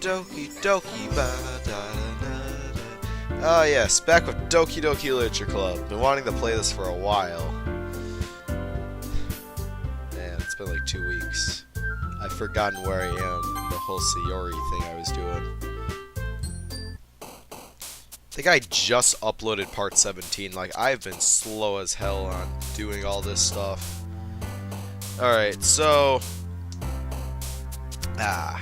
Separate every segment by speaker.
Speaker 1: Doki Doki ba da da da. Oh yes, back with Doki Doki Literature Club. Been wanting to play this for a while. Man, it's been like 2 weeks. I've forgotten where I am in the whole Sayori thing I was doing. I think I just uploaded part 17. Like, I've been slow as hell on doing all this stuff. Alright, so... I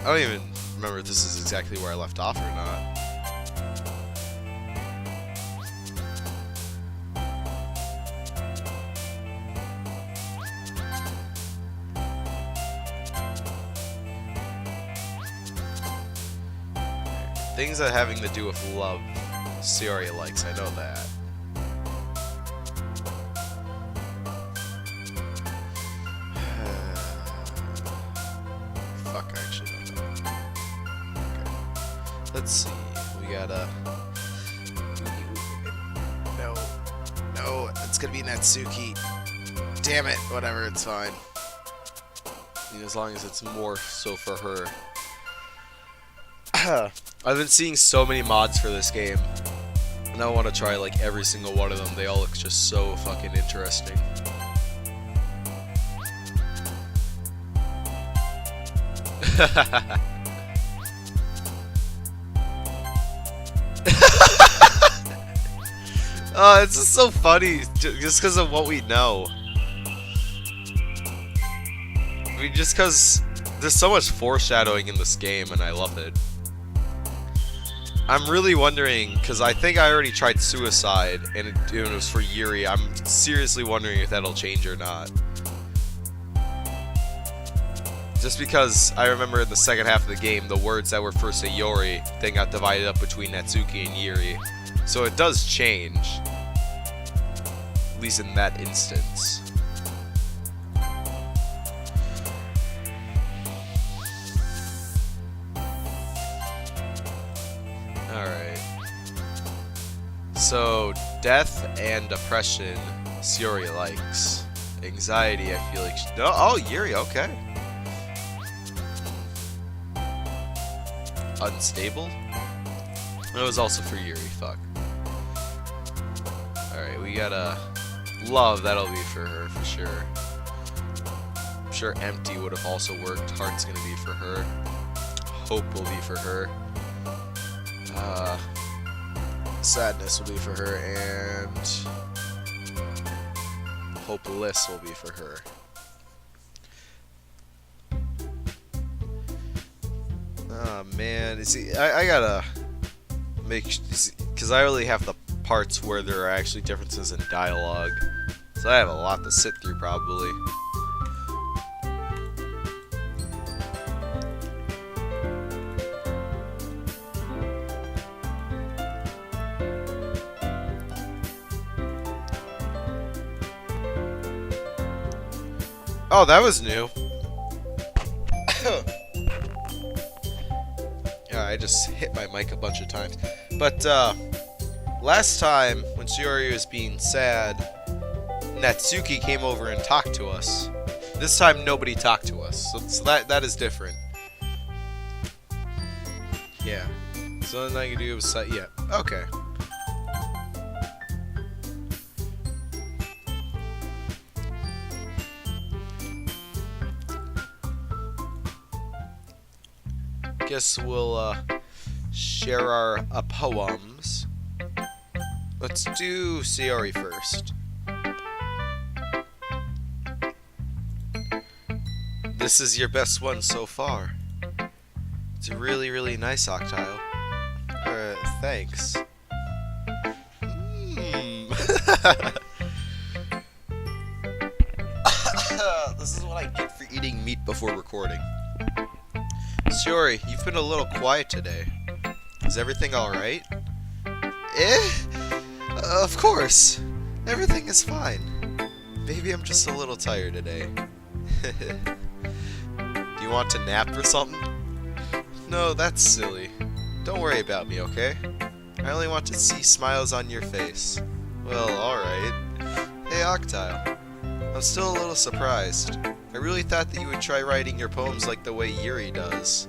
Speaker 1: don't even remember if this is exactly where I left off or not. Things that having to do with love, Sayori likes, I know that. Fuck, I actually don't know. Okay. Let's see, we gotta... No, it's gonna be Natsuki. Damn it, whatever, it's fine. I mean, as long as it's more so for her. I've been seeing so many mods for this game, and I want to try like every single one of them. They all look just so fucking interesting. Oh, it's just so funny, just because of what we know. I mean, just because there's so much foreshadowing in this game, and I love it. I'm really wondering, because I think I already tried Suicide, and it was for Yuri. I'm seriously wondering if that'll change or not. Just because I remember in the second half of the game, the words that were for Sayori then got divided up between Natsuki and Yuri. So it does change. At least in that instance. Alright. So, death and depression, Sayori likes. Anxiety, I feel like... No, oh, Yuri, okay. Unstable? It was also for Yuri, fuck. Alright, we gotta... Love, that'll be for her, for sure. I'm sure empty would have also worked. Heart's gonna be for her. Hope will be for her. Sadness will be for her, and hopeless will be for her. Oh man, see, I gotta make, because I only have the parts where there are actually differences in dialogue, so I have a lot to sit through probably. Oh, that was new. Yeah, I just hit my mic a bunch of times. But, last time, when Sayori was being sad, Natsuki came over and talked to us. This time, nobody talked to us. So that is different. Yeah. So nothing I can do was say, yeah. Okay. Guess we'll share our poems. Let's do Sayori first. This is your best one so far. It's really, really nice, Octile. Thanks. This is what I get for eating meat before recording. Sayori, you've been a little quiet today. Is everything alright? Of course. Everything is fine. Maybe I'm just a little tired today. Do you want to nap or something? No, that's silly. Don't worry about me, okay? I only want to see smiles on your face. Well, alright. Hey, Octile. I'm still a little surprised. I really thought that you would try writing your poems like the way Yuri does.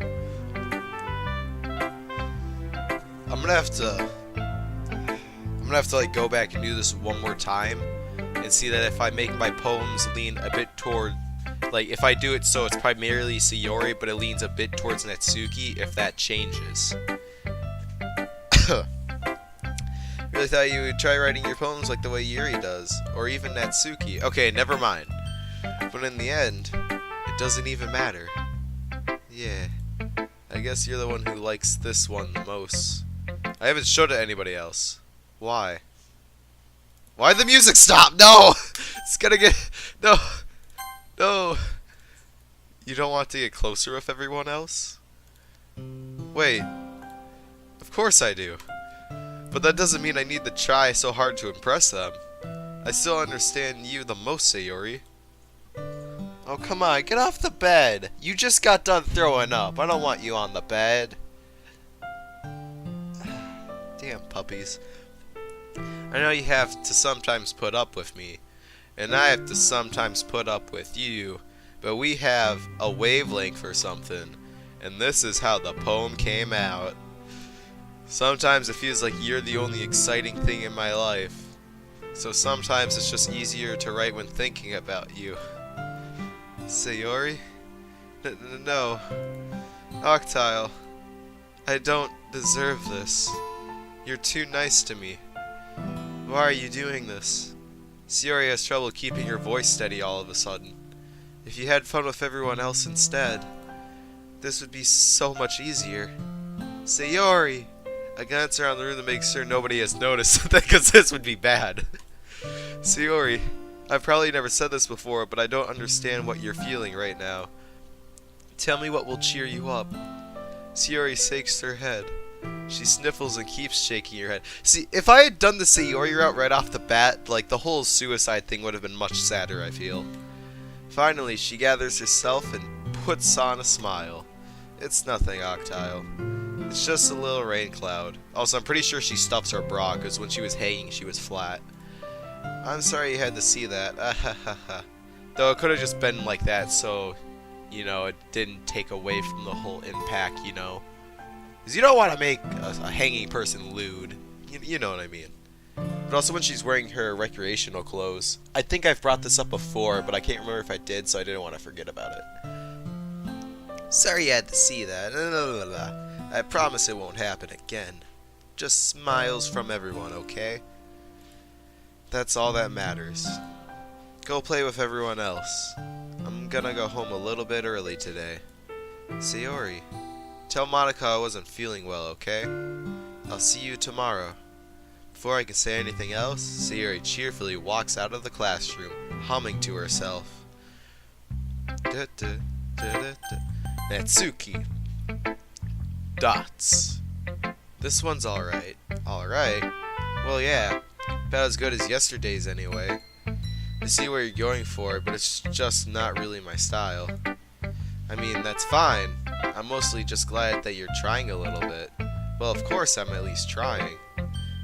Speaker 1: I'm gonna have to like go back and do this one more time and see that if I make my poems lean a bit toward, like, if I do it so it's primarily Sayori but it leans a bit towards Natsuki, if that changes. Really thought you would try writing your poems like the way Yuri does, or even Natsuki. Okay, never mind. But in the end, it doesn't even matter. Yeah, I guess you're the one who likes this one the most. I haven't showed it to anybody else. Why? Why'd the music stop? No! It's gonna get... No! No! You don't want to get closer with everyone else? Wait. Of course I do. But that doesn't mean I need to try so hard to impress them. I still understand you the most, Sayori. Oh, come on, get off the bed. You just got done throwing up. I don't want you on the bed. Damn puppies. I know you have to sometimes put up with me, and I have to sometimes put up with you, but we have a wavelength or something, and this is how the poem came out. Sometimes it feels like you're the only exciting thing in my life, so sometimes it's just easier to write when thinking about you. Sayori? No. Octile. I don't deserve this. You're too nice to me. Why are you doing this? Sayori has trouble keeping her voice steady all of a sudden. If you had fun with everyone else instead, this would be so much easier. Sayori! I glance around the room to make sure nobody has noticed, because this would be bad. Sayori, I've probably never said this before, but I don't understand what you're feeling right now. Tell me what will cheer you up. Sayori shakes her head. She sniffles and keeps shaking her head. See, if I had done the Sayori route right off the bat, like, the whole suicide thing would have been much sadder, I feel. Finally, she gathers herself and puts on a smile. It's nothing, Octile. It's just a little rain cloud. Also, I'm pretty sure she stuffs her bra, because when she was hanging, she was flat. I'm sorry you had to see that. Though it could have just been like that, so, you know, it didn't take away from the whole impact, you know. Because you don't want to make a hanging person lewd. You know what I mean. But also when she's wearing her recreational clothes. I think I've brought this up before, but I can't remember if I did, so I didn't want to forget about it. Sorry you had to see that. I promise it won't happen again. Just smiles from everyone, okay? That's all that matters. Go play with everyone else. I'm gonna go home a little bit early today. Sayori, tell Monica I wasn't feeling well, okay? I'll see you tomorrow. Before I can say anything else, Sayori cheerfully walks out of the classroom, humming to herself. Natsuki. Dots. This one's alright. Alright? Well, yeah. About as good as yesterday's anyway. I see where you're going for, but it's just not really my style. I mean, that's fine. I'm mostly just glad that you're trying a little bit. Well, of course I'm at least trying.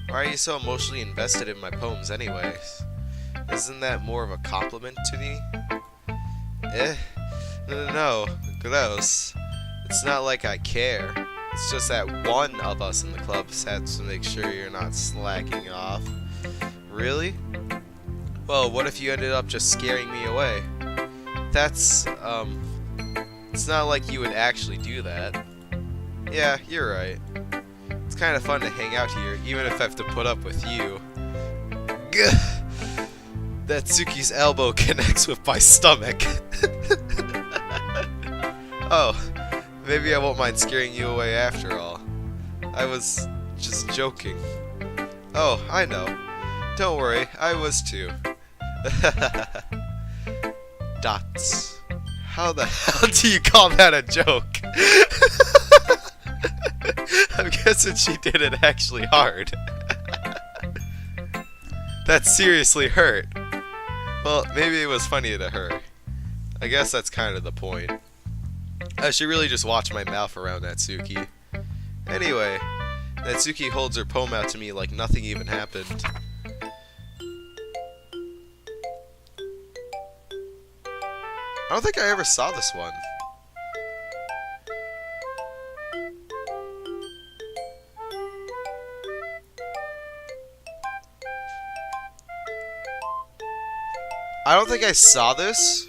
Speaker 1: Why are you so emotionally invested in my poems anyways? Isn't that more of a compliment to me? No. Gross. It's not like I care. It's just that one of us in the club has to make sure you're not slacking off. Really? Well, what if you ended up just scaring me away? That's, it's not like you would actually do that. Yeah, you're right. It's kind of fun to hang out here, even if I have to put up with you. Gah! That Tsuki's elbow connects with my stomach. Oh, maybe I won't mind scaring you away after all. I was just joking. Oh, I know. Don't worry, I was too. Dots. How the hell do you call that a joke? I'm guessing she did it actually hard. That seriously hurt. Well, maybe it was funny to her. I guess that's kind of the point. I should really just watch my mouth around Natsuki. Anyway, Natsuki holds her poem out to me like nothing even happened. I don't think I ever saw this one. I don't think I saw this.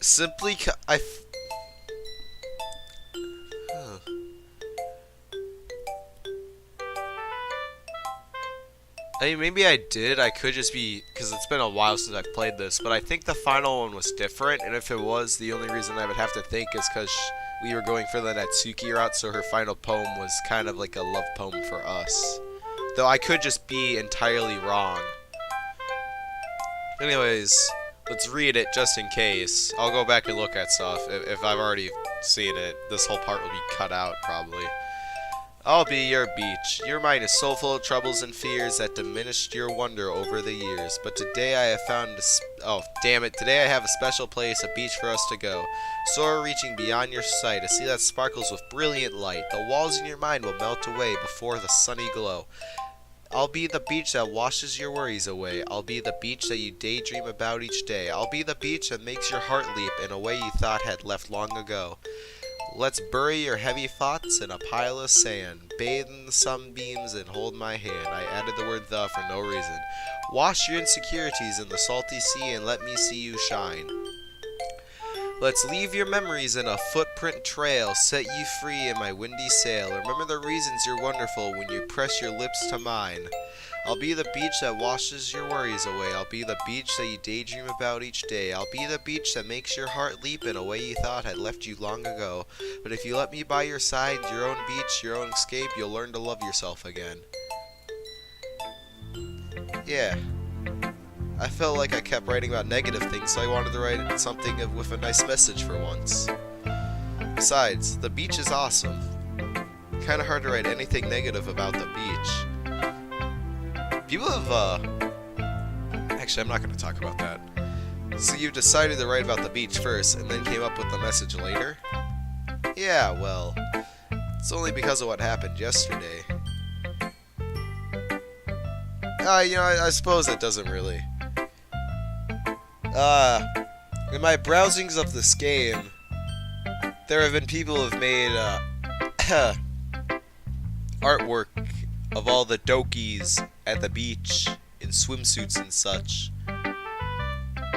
Speaker 1: Simply, huh. I mean, maybe I did. I could just be, because it's been a while since I've played this, but I think the final one was different, and if it was, the only reason I would have to think is because we were going for the Natsuki route, so her final poem was kind of like a love poem for us. Though I could just be entirely wrong. Anyways, let's read it just in case. I'll go back and look at stuff. If I've already seen it, this whole part will be cut out, probably. I'll be your beach. Your mind is so full of troubles and fears that diminished your wonder over the years. But today I have found today I have a special place, a beach for us to go. Soar reaching beyond your sight, a sea that sparkles with brilliant light. The walls in your mind will melt away before the sunny glow. I'll be the beach that washes your worries away. I'll be the beach that you daydream about each day. I'll be the beach that makes your heart leap in a way you thought had left long ago. Let's bury your heavy thoughts in a pile of sand. Bathe in the sunbeams and hold my hand. I added the word "the" for no reason. Wash your insecurities in the salty sea and let me see you shine. Let's leave your memories in a footprint trail. Set you free in my windy sail. Remember the reasons you're wonderful when you press your lips to mine. I'll be the beach that washes your worries away. I'll be the beach that you daydream about each day. I'll be the beach that makes your heart leap in a way you thought had left you long ago. But if you let me by your side, your own beach, your own escape, you'll learn to love yourself again. Yeah. I felt like I kept writing about negative things, so I wanted to write something with a nice message for once. Besides, the beach is awesome. Kinda hard to write anything negative about the beach. People have, actually, I'm not going to talk about that. So you decided to write about the beach first, and then came up with the message later? Yeah, well, it's only because of what happened yesterday. I suppose it doesn't really. In my browsings of this game, there have been people who have made, artwork of all the dokis at the beach in swimsuits and such.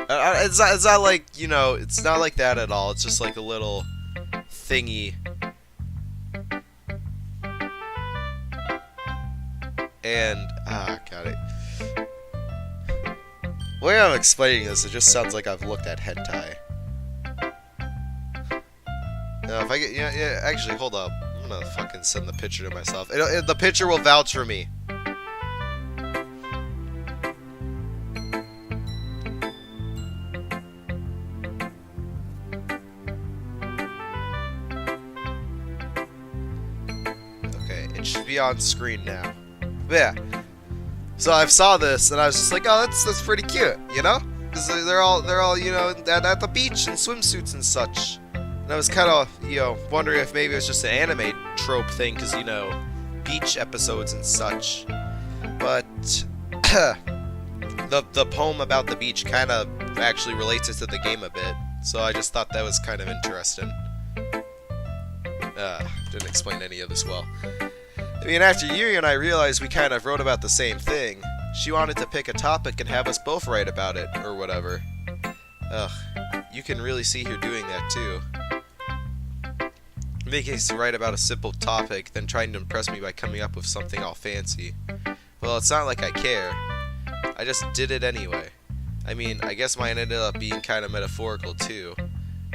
Speaker 1: It's not like, it's not like that at all. It's just like a little thingy. And, got it. The way I'm explaining this, it just sounds like I've looked at hentai. Now, if I get, actually, hold up. I'm gonna fucking send the picture to myself. The picture will vouch for me. Okay, it should be on screen now. But yeah. So I saw this and I was just like, oh, that's pretty cute, Because they're all at the beach in swimsuits and such. And I was kind of, wondering if maybe it was just an anime trope thing, because, beach episodes and such. But the poem about the beach kind of actually relates it to the game a bit. So I just thought that was kind of interesting. Didn't explain any of this well. I mean, after Yuri and I realized we kind of wrote about the same thing, she wanted to pick a topic and have us both write about it, or whatever. Ugh, you can really see her doing that too. Making us write about a simple topic, then trying to impress me by coming up with something all fancy. Well, it's not like I care. I just did it anyway. I mean, I guess mine ended up being kind of metaphorical too,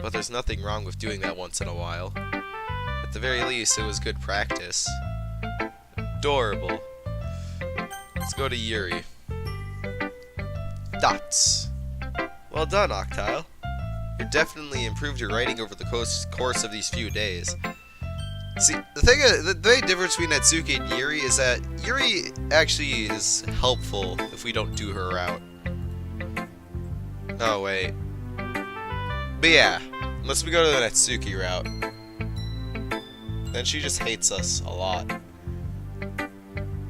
Speaker 1: but there's nothing wrong with doing that once in a while. At the very least, it was good practice. Adorable. Let's go to Yuri. Dots. Well done, Octile. You definitely improved your writing over the course of these few days. See, the big difference between Natsuki and Yuri is that Yuri actually is helpful if we don't do her route. Oh, wait. But yeah, unless we go to the Natsuki route, then she just hates us a lot.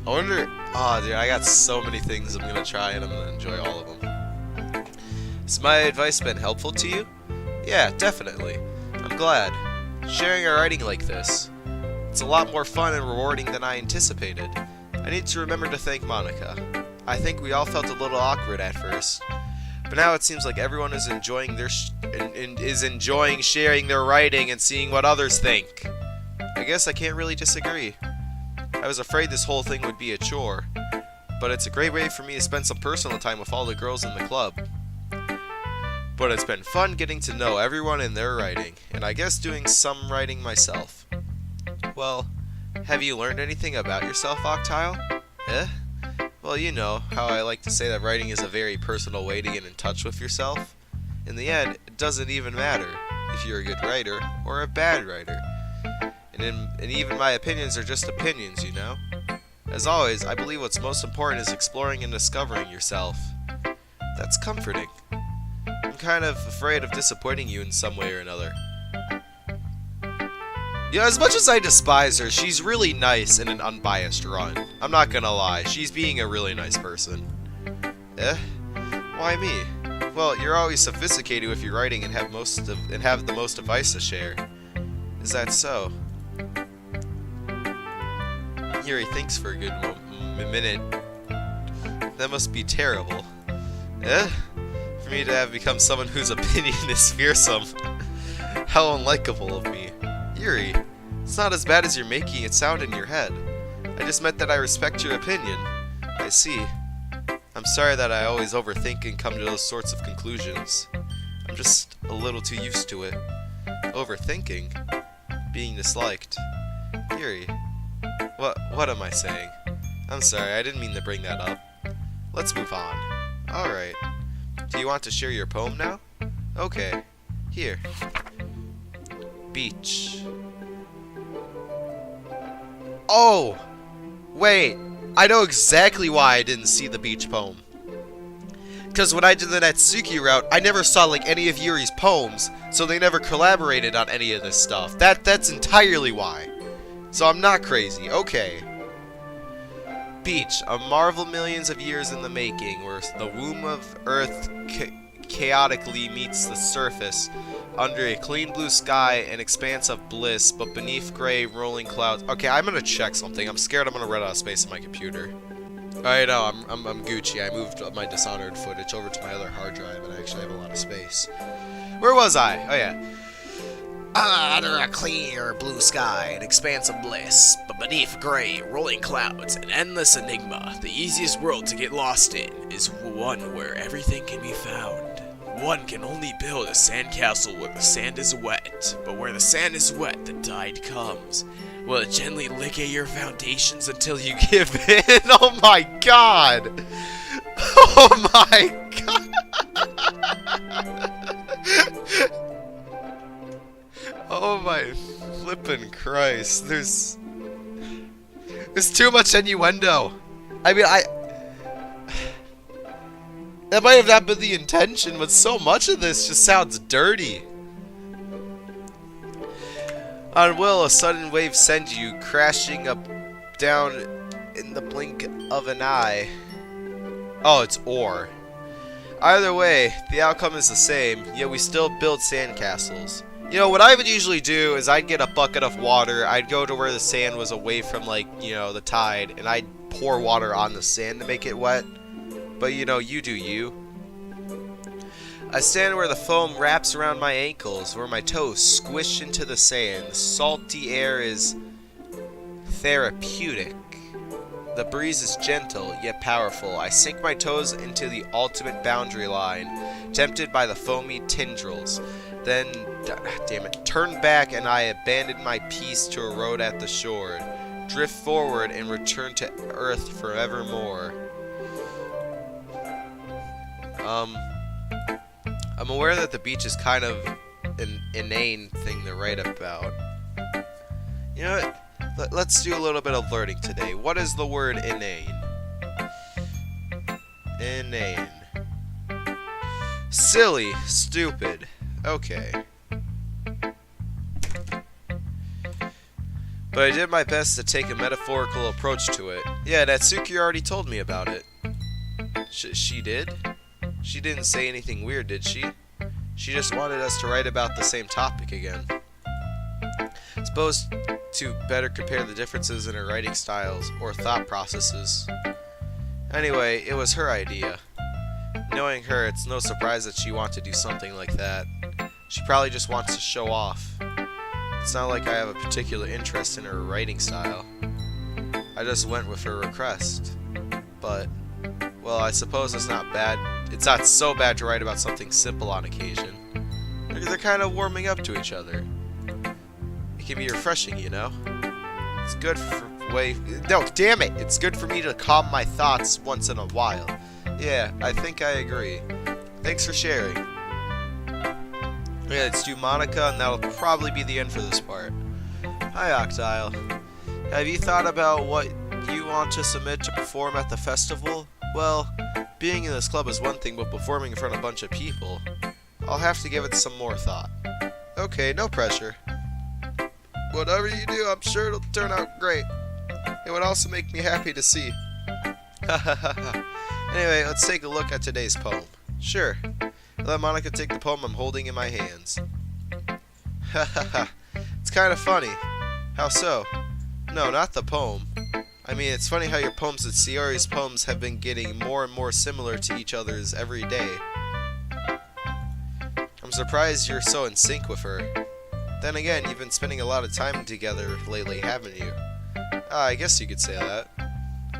Speaker 1: I wonder... dude, I got so many things I'm gonna try and I'm gonna enjoy all of them. Has my advice been helpful to you? Yeah, definitely. I'm glad. Sharing our writing like this. It's a lot more fun and rewarding than I anticipated. I need to remember to thank Monica. I think we all felt a little awkward at first, but now it seems like everyone is enjoying enjoying sharing their writing and seeing what others think. I guess I can't really disagree. I was afraid this whole thing would be a chore, but it's a great way for me to spend some personal time with all the girls in the club. But it's been fun getting to know everyone in their writing, and I guess doing some writing myself. Well, have you learned anything about yourself, Octile? Eh? Well, you know how I like to say that writing is a very personal way to get in touch with yourself. In the end, it doesn't even matter if you're a good writer or a bad writer. And even my opinions are just opinions, you know? As always, I believe what's most important is exploring and discovering yourself. That's comforting. I'm kind of afraid of disappointing you in some way or another. Yeah, as much as I despise her, she's really nice in an unbiased run. I'm not gonna lie, she's being a really nice person. Eh? Why me? Well, you're always sophisticated with your writing and have the most advice to share. Is that so? Yuri thinks for a good minute. That must be terrible. Eh? For me to have become someone whose opinion is fearsome. How unlikable of me. Yuri, it's not as bad as you're making it sound in your head. I just meant that I respect your opinion. I see. I'm sorry that I always overthink and come to those sorts of conclusions. I'm just a little too used to it. Overthinking? Being disliked. Yuri, what am I saying? I'm sorry, I didn't mean to bring that up. Let's move on. Alright. Do you want to share your poem now? Okay. Here. Beach. Oh! Wait. I know exactly why I didn't see the beach poem. Because when I did the Natsuki route, I never saw like any of Yuri's poems, so they never collaborated on any of this stuff. That's entirely why. So I'm not crazy. Okay. Beach, a marvel millions of years in the making, where the womb of Earth chaotically meets the surface, under a clean blue sky, an expanse of bliss, but beneath gray rolling clouds. Okay, I'm gonna check something. I'm scared I'm gonna run out of space on my computer. Alright, no, I'm Gucci. I moved my Dishonored footage over to my other hard drive, and I actually have a lot of space. Where was I? Oh yeah. Under a clear blue sky, an expanse of bliss, but beneath gray, rolling clouds, an endless enigma. The easiest world to get lost in is one where everything can be found. One can only build a sandcastle where the sand is wet, but where the sand is wet, the tide comes. Will it gently lick at your foundations until you give in? Oh my god! Oh my god! Oh my flippin' Christ, there's too much innuendo. I mean, that might have not been the intention, but so much of this just sounds dirty. On will, a sudden wave send you crashing up down in the blink of an eye. Oh, it's or. Either way, the outcome is the same, yet we still build sandcastles. You know, what I would usually do is I'd get a bucket of water, I'd go to where the sand was away from, like, you know, the tide, and I'd pour water on the sand to make it wet. But, you know, you do you. I stand where the foam wraps around my ankles, where my toes squish into the sand. The salty air is therapeutic. The breeze is gentle, yet powerful. I sink my toes into the ultimate boundary line, tempted by the foamy tendrils. Then, damn it, turn back and I abandon my peace to erode at the shore, drift forward and return to earth forevermore. I'm aware that the beach is kind of an inane thing to write about. You know what? Let's do a little bit of learning today. What is the word inane? Inane. Silly, stupid. Okay. But I did my best to take a metaphorical approach to it. Yeah, Natsuki already told me about it. She did? She didn't say anything weird, did she? She just wanted us to write about the same topic again. Supposed to better compare the differences in our writing styles or thought processes. Anyway, it was her idea. Knowing her, it's no surprise that she wants to do something like that. She probably just wants to show off. It's not like I have a particular interest in her writing style. I just went with her request. But, well, I suppose it's not bad. It's not so bad to write about something simple on occasion. They're kind of warming up to each other. It can be refreshing, you know? It's good for No, damn it! It's good for me to calm my thoughts once in a while. Yeah, I think I agree. Thanks for sharing. Yeah, let's do Monica, and that'll probably be the end for this part. Hi, Octile. Have you thought about what you want to submit to perform at the festival? Well, being in this club is one thing, but performing in front of a bunch of people, I'll have to give it some more thought. Okay, no pressure. Whatever you do, I'm sure it'll turn out great. It would also make me happy to see. Anyway, let's take a look at today's poem. Sure. Let Monica take the poem I'm holding in my hands. It's kind of funny. How so? No, not the poem. I mean, it's funny how your poems and Sayori's poems have been getting more and more similar to each other's every day. I'm surprised you're so in sync with her. Then again, you've been spending a lot of time together lately, haven't you? I guess you could say that.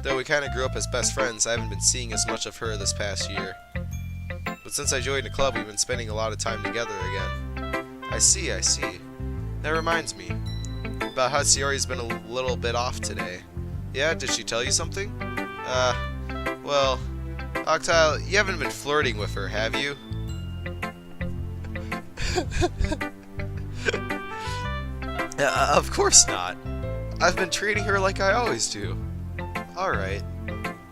Speaker 1: Though we kinda grew up as best friends, I haven't been seeing as much of her this past year. But since I joined the club, we've been spending a lot of time together again. I see. That reminds me about how Sayori's been a little bit off today. Yeah, did she tell you something? Well, Octile, you haven't been flirting with her, have you? Of course not. I've been treating her like I always do. Alright.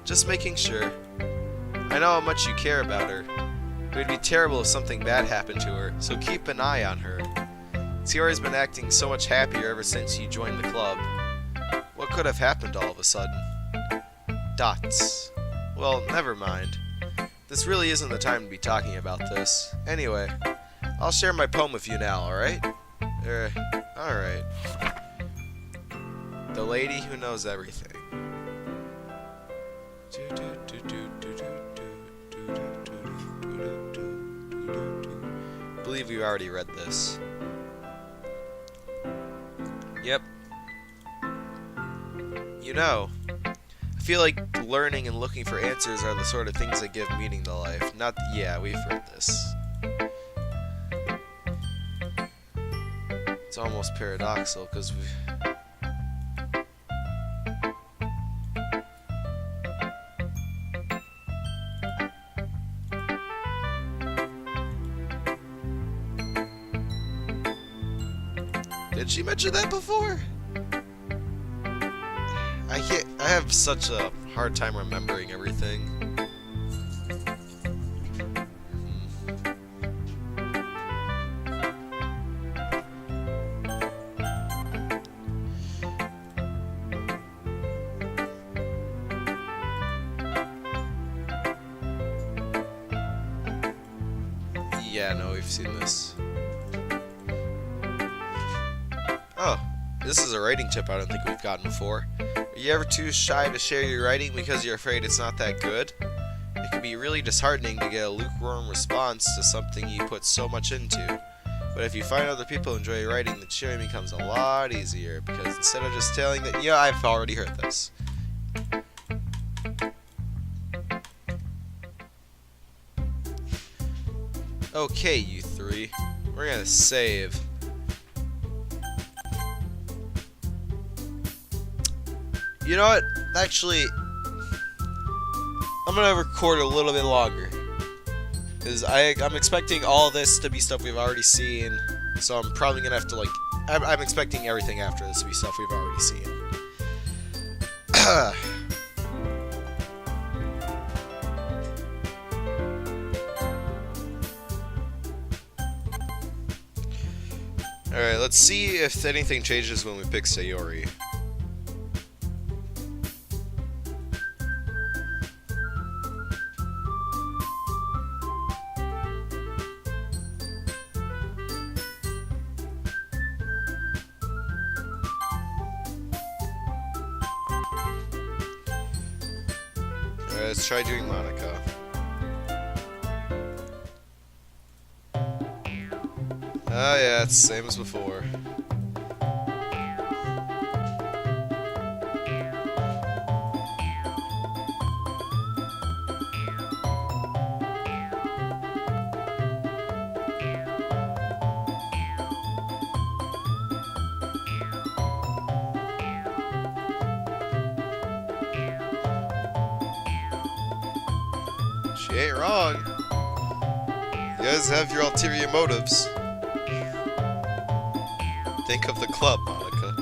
Speaker 1: Just making sure. I know how much you care about her. It would be terrible if something bad happened to her, so keep an eye on her. Sayori's been acting so much happier ever since you joined the club. What could have happened all of a sudden? Dots. Well, never mind. This really isn't the time to be talking about this. Anyway, I'll share my poem with you now, alright? Alright. The Lady Who Knows Everything. I believe we already read this. Yep. You know, I feel like learning and looking for answers are the sort of things that give meaning to life. Yeah, we've read this. It's almost paradoxical, because we... Did she mention that before? I have such a hard time remembering everything. Yeah, no, we've seen this. Oh, this is a writing tip I don't think we've gotten before. Are you ever too shy to share your writing because you're afraid it's not that good? It can be really disheartening to get a lukewarm response to something you put so much into. But if you find other people enjoy your writing, the sharing becomes a lot easier, because instead of just telling that, yeah, I've already heard this. Okay, you three. We're gonna save. You know what? Actually, I'm gonna record a little bit longer, because I'm expecting all this to be stuff we've already seen. So I'm probably gonna have to I'm expecting everything after this to be stuff we've already seen. Alright, let's see if anything changes when we pick Sayori. let's try doing Monica. Oh yeah, it's the same as before. She ain't wrong. You guys have your ulterior motives. Think of the club, Monica.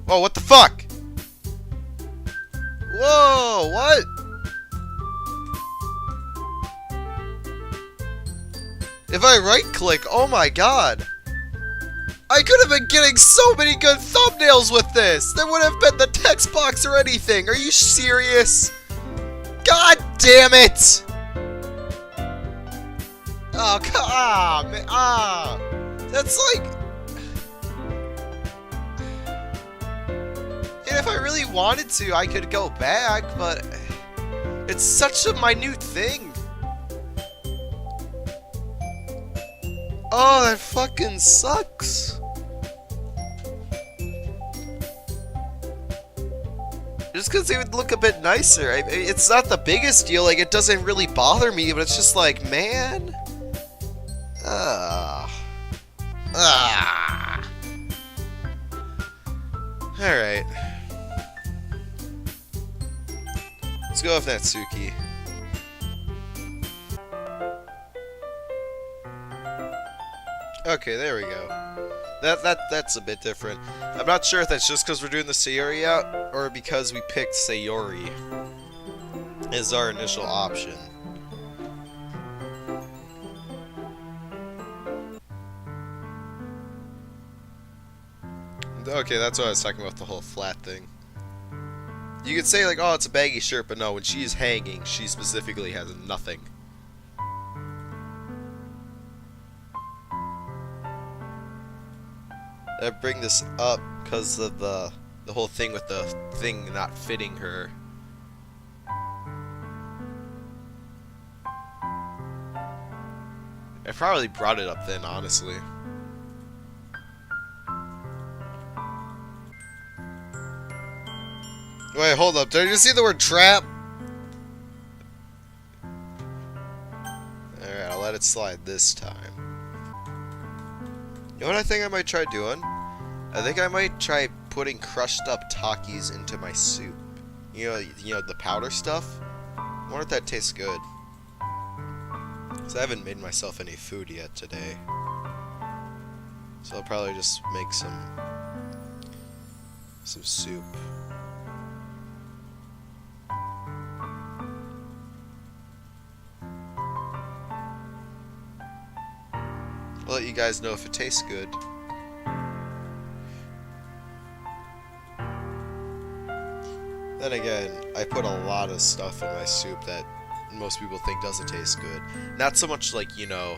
Speaker 1: Whoa, what the fuck? Whoa, what? If I right click, oh my god. I could have been getting so many good thumbnails with this. There would have been the text box or anything. Are you serious? God damn it. Oh, man. That's like... And if I really wanted to, I could go back, but... It's such a minute thing. Oh, that fucking sucks. Just because they would look a bit nicer. It's not the biggest deal, like, it doesn't really bother me, but it's just like, man. Alright. Let's go with Natsuki. Okay, there we go. That's a bit different. I'm not sure if that's just because we're doing the Sayori out, or because we picked Sayori as our initial option. Okay, that's what I was talking about, the whole flat thing. You could say like, oh, it's a baggy shirt, but no, when she's hanging, she specifically has nothing. I bring this up because of the whole thing with the thing not fitting her. I probably brought it up then, honestly. Wait, hold up. Did you see the word trap? Alright, I'll let it slide this time. You know what I think I might try doing? I think I might try putting crushed up Takis into my soup. You know the powder stuff? I wonder if that tastes good. Because I haven't made myself any food yet today. So I'll probably just make some soup. I'll let you guys know if it tastes good. Then again, I put a lot of stuff in my soup that most people think doesn't taste good. Not so much like, you know,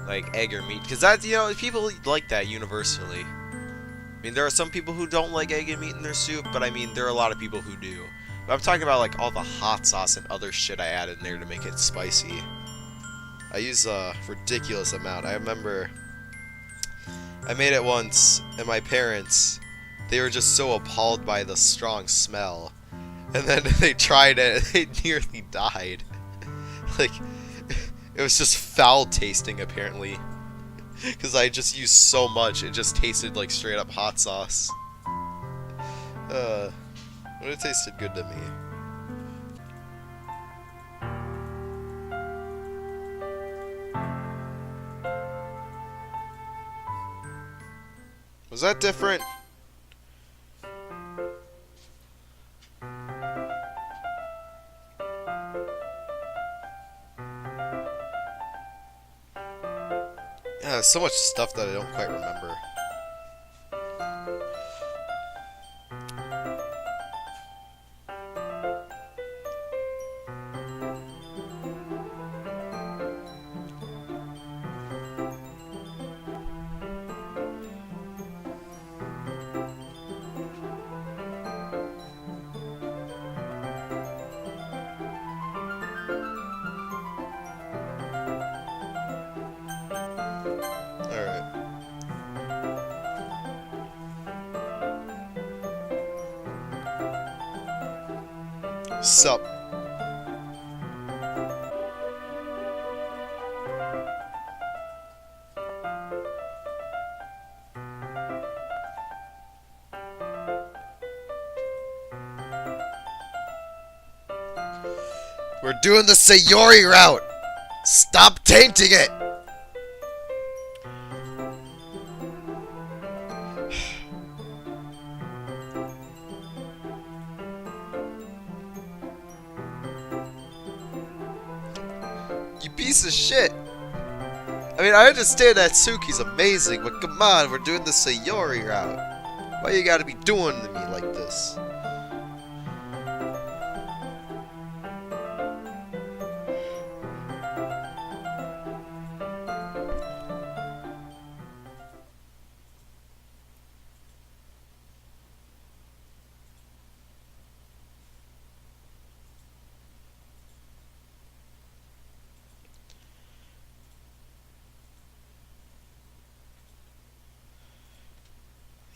Speaker 1: like egg or meat, because that's, you know, people like that universally. I mean, there are some people who don't like egg and meat in their soup, but I mean, there are a lot of people who do. But I'm talking about like all the hot sauce and other shit I add in there to make it spicy. I use a ridiculous amount. I remember I made it once, and my parents, they were just so appalled by the strong smell. And then they tried it, and they nearly died. Like, it was just foul tasting, apparently. Because I just used so much, it just tasted like straight up hot sauce. But it tasted good to me. Was that different? Yeah, there's so much stuff that I don't quite remember. Sup? We're doing the Sayori route! Stop tainting it! You piece of shit! I mean, I understand that Suki's amazing, but come on, we're doing the Sayori route. Why you gotta be doing to me like this?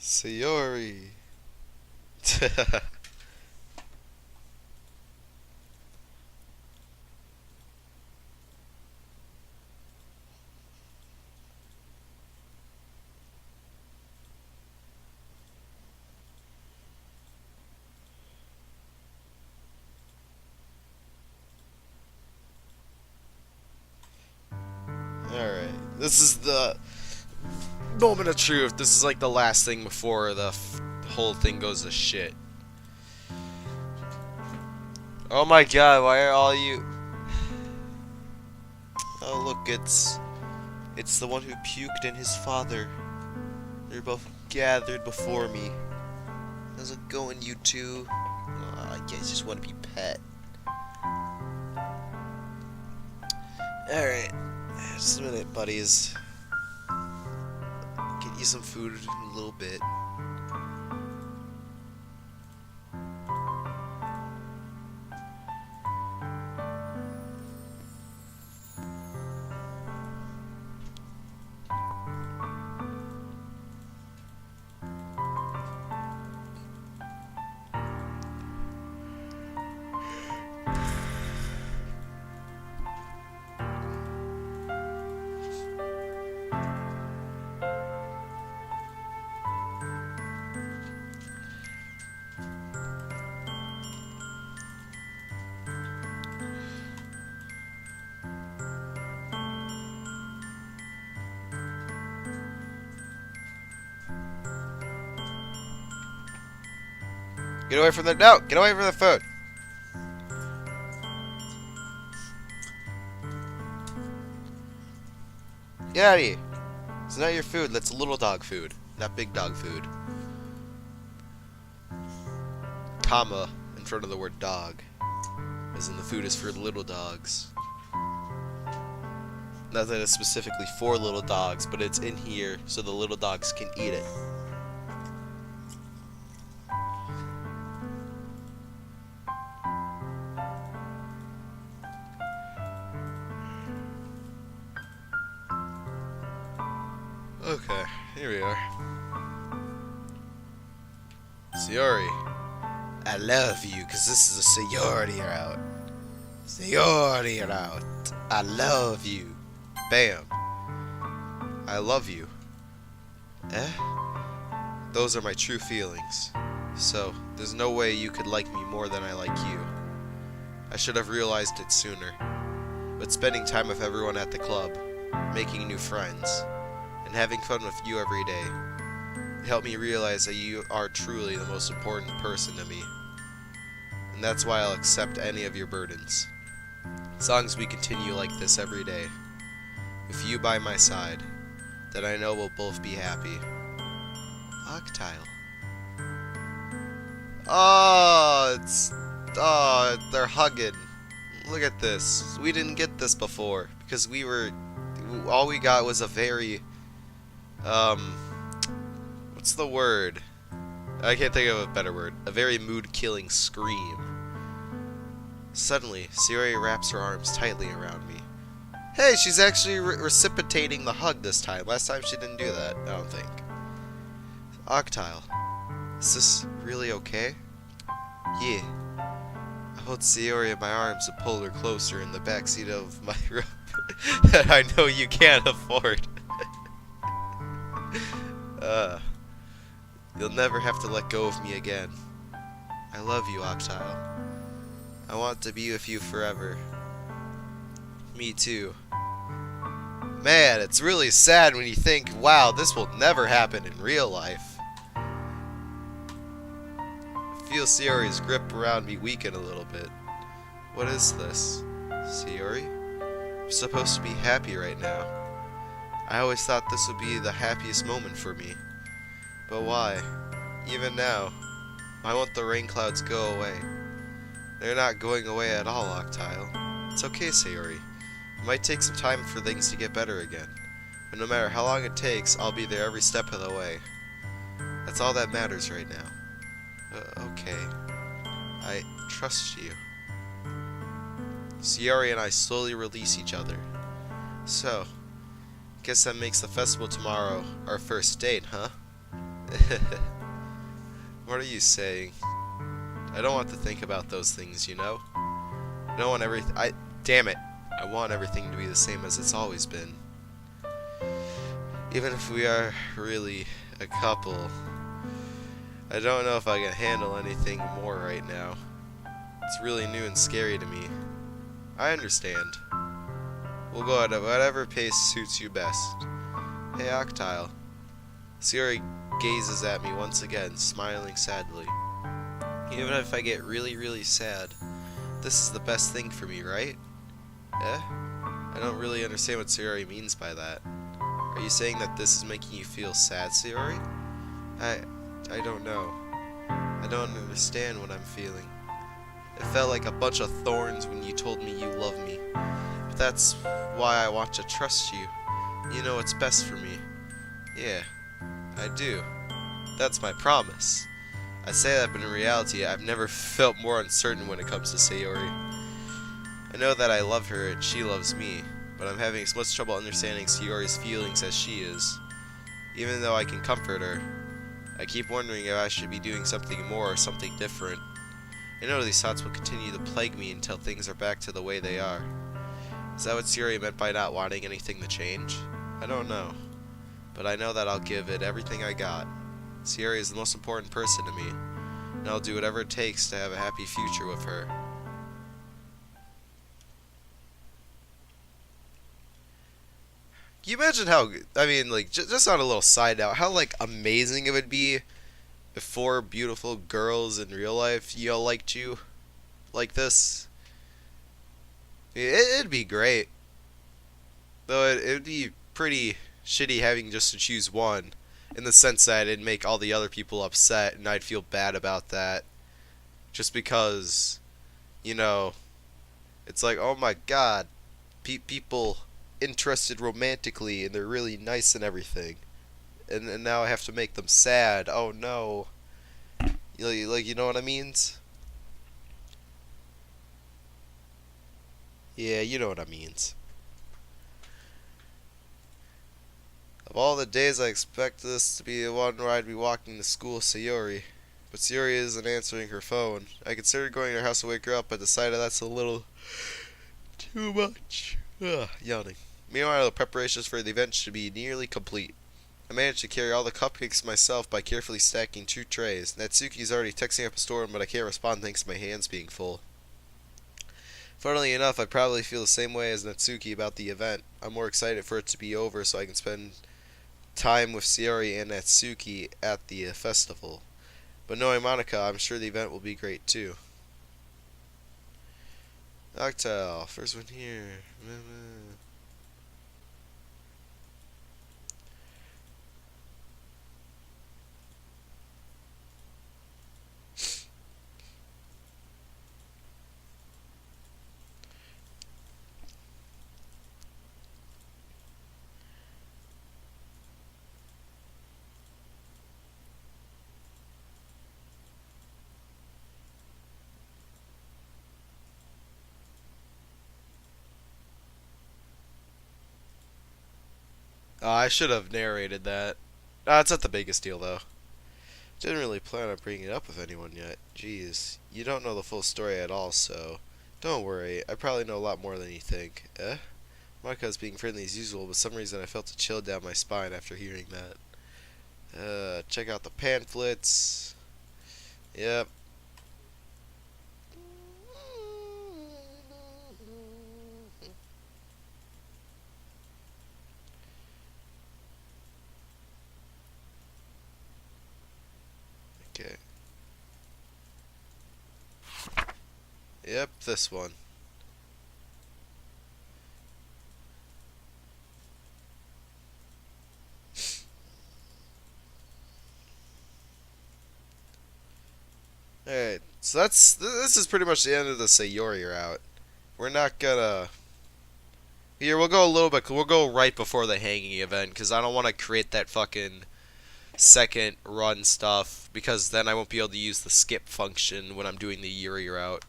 Speaker 1: Sayori. Alright, this is the moment of truth. This is like the last thing before the whole thing goes to shit. Oh my god, why are all you... Oh look, it's the one who puked and his father. They're both gathered before me. How's it going, you two? Oh, I guess just want to be pet. Alright, just a minute, buddies. Get you some food in a little bit. Get away from the... No! Get away from the food! Get out of here! It's not your food, that's little dog food. Not big dog food. Comma in front of the word dog. As in the food is for little dogs. Not that it's specifically for little dogs, but it's in here so the little dogs can eat it. Okay, here we are. Sayori. I love you, because this is a Sayori route. Sayori route. I love you. Bam. I love you. Eh? Those are my true feelings. So, there's no way you could like me more than I like you. I should have realized it sooner. But spending time with everyone at the club, making new friends, and having fun with you every day, it helped me realize that you are truly the most important person to me. And that's why I'll accept any of your burdens. As long as we continue like this every day, with you by my side, then I know we'll both be happy. Octile. Oh, they're hugging. Look at this. We didn't get this before, because all we got was a very, what's the word? I can't think of a better word. A very mood-killing scream. Suddenly, Sayori wraps her arms tightly around me. Hey, she's actually reciprocating the hug this time. Last time she didn't do that, I don't think. Octile, is this really okay? Yeah. I hold Sayori in my arms and pull her closer in the backseat of my robe that I know you can't afford. You'll never have to let go of me again. I love you, Octile. I want to be with you forever. Me too. Man, it's really sad when you think, wow, this will never happen in real life. I feel Sayori's grip around me weaken a little bit. What is this? Sayori? I'm supposed to be happy right now. I always thought this would be the happiest moment for me. But why? Even now, I want the rain clouds go away. They're not going away at all, Octile. It's okay, Sayori. It might take some time for things to get better again. But no matter how long it takes, I'll be there every step of the way. That's all that matters right now. Okay. I trust you. Sayori and I slowly release each other. So, guess that makes the festival tomorrow our first date, huh? What are you saying? I don't want to think about those things, you know? I don't want everything. Damn it. I want everything to be the same as it's always been. Even if we are really a couple, I don't know if I can handle anything more right now. It's really new and scary to me. I understand. We'll go at whatever pace suits you best. Hey, Octile. Sayori gazes at me once again, smiling sadly. Even if I get really, really sad, this is the best thing for me, right? Eh? I don't really understand what Sayori means by that. Are you saying that this is making you feel sad, Sayori? I don't know. I don't understand what I'm feeling. It felt like a bunch of thorns when you told me you love me. But that's why I want to trust you. You know what's best for me. Yeah, I do. That's my promise. I say that, but in reality, I've never felt more uncertain when it comes to Sayori. I know that I love her and she loves me, but I'm having as much trouble understanding Sayori's feelings as she is. Even though I can comfort her, I keep wondering if I should be doing something more or something different. I know these thoughts will continue to plague me until things are back to the way they are. Is that what Sayori meant by not wanting anything to change? I don't know. But I know that I'll give it everything I got. Sayori is the most important person to me, and I'll do whatever it takes to have a happy future with her. Can you imagine how, I mean, like, just on a little side note, how, like, amazing it would be if four beautiful girls in real life, you know, liked you like this? It'd be great. Though it'd be pretty shitty having just to choose one, in the sense that it'd make all the other people upset, and I'd feel bad about that. Just because, you know, it's like, oh my god, people interested romantically, and they're really nice and everything. And now I have to make them sad. Oh no. You know what I mean? Yeah, you know what I mean. Of all the days I expect this to be the one where I'd be walking to school Sayori. But Sayori isn't answering her phone. I considered going to her house to wake her up, but decided that's a little too much. Yawning. Meanwhile, the preparations for the event should be nearly complete. I managed to carry all the cupcakes myself by carefully stacking 2 trays. Natsuki's already texting up a storm, but I can't respond thanks to my hands being full. Funnily enough, I probably feel the same way as Natsuki about the event. I'm more excited for it to be over so I can spend time with Sayori and Natsuki at the festival. But knowing Monica, I'm sure the event will be great too. Octile, first one here. I should have narrated that. It's not the biggest deal though. Didn't really plan on bringing it up with anyone yet. Jeez, you don't know the full story at all, so don't worry. I probably know a lot more than you think. Eh? Micah's being friendly as usual, but for some reason I felt a chill down my spine after hearing that. Check out the pamphlets. Yep. Okay. Yep, this one. Alright, so this is pretty much the end of the Sayori route. We're not gonna... Here, we'll go a little bit, we'll go right before the hanging event, because I don't want to create that fucking second run stuff, because then I won't be able to use the skip function when I'm doing the Yuri route.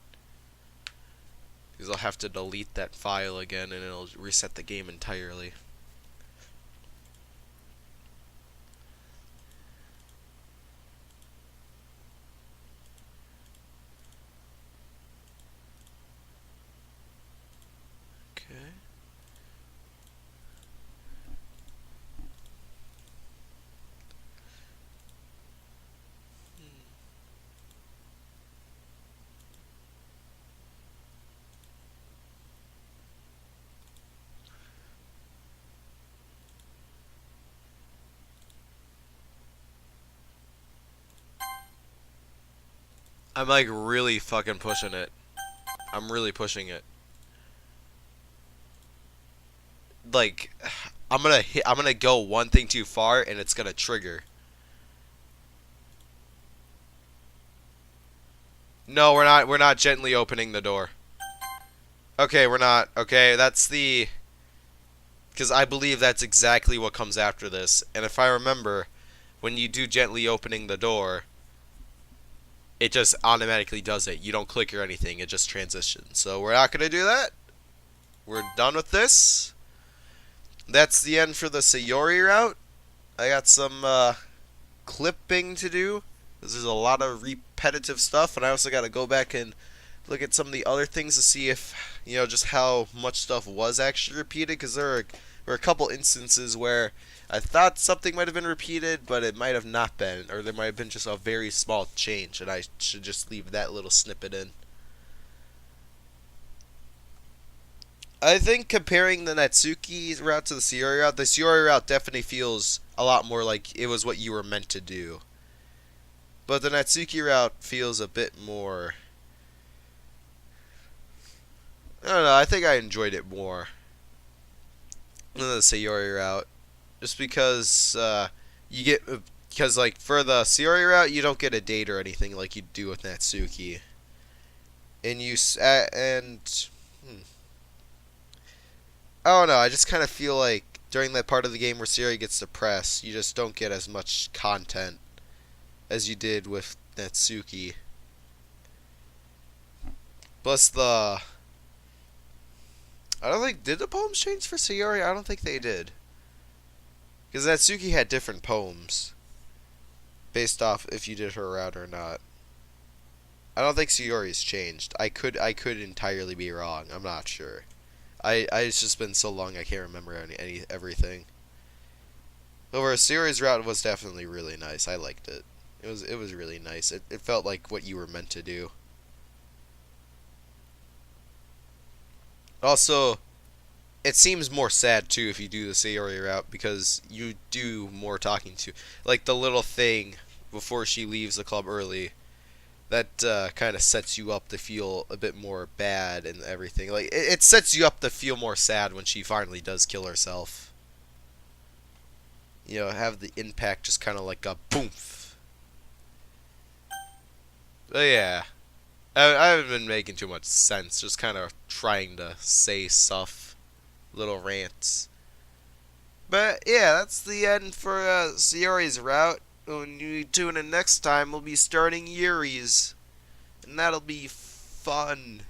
Speaker 1: Because I'll have to delete that file again, and it'll reset the game entirely. Okay. I'm like really fucking pushing it. I'm really pushing it. Like, I'm gonna go one thing too far and it's gonna trigger. No, we're not gently opening the door. Okay, we're not. Okay, that's the... Because I believe that's exactly what comes after this. And if I remember, when you do gently opening the door, it just automatically does it. You don't click or anything, it just transitions. So we're not going to do that. We're done with this. That's the end for the Sayori route. I got some clipping to do. There's a lot of repetitive stuff, and I also got to go back and look at some of the other things to see if, you know, just how much stuff was actually repeated, because there were a couple instances where I thought something might have been repeated, but it might have not been, or there might have been just a very small change, and I should just leave that little snippet in. I think comparing the Natsuki route to the Sayori route, the Sayori route definitely feels a lot more like it was what you were meant to do. But the Natsuki route feels a bit more... I don't know, I think I enjoyed it more than the Sayori route. Just because you get... Because, like, for the Sayori route, you don't get a date or anything like you do with Natsuki. And you... I don't know, I just kind of feel like during that part of the game where Sayori gets depressed, you just don't get as much content as you did with Natsuki. Plus the... I don't think... Did the poems change for Sayori? I don't think they did. Because Natsuki had different poems. Based off if you did her route or not. I don't think Sayori's changed. I could entirely be wrong. I'm not sure. It's just been so long I can't remember everything. However, Sayori's route was definitely really nice. I liked it. It was really nice. It felt like what you were meant to do. Also, it seems more sad too if you do the Sayori route, because you do more talking to, like the little thing before she leaves the club early. That kind of sets you up to feel a bit more bad and everything. Like it sets you up to feel more sad when she finally does kill herself. You know, have the impact just kind of like a boomf. But yeah, I haven't been making too much sense. Just kind of trying to say stuff, little rants. But yeah, that's the end for Sayori's route. When you tune in next time, we'll be starting Yuri's. And that'll be fun.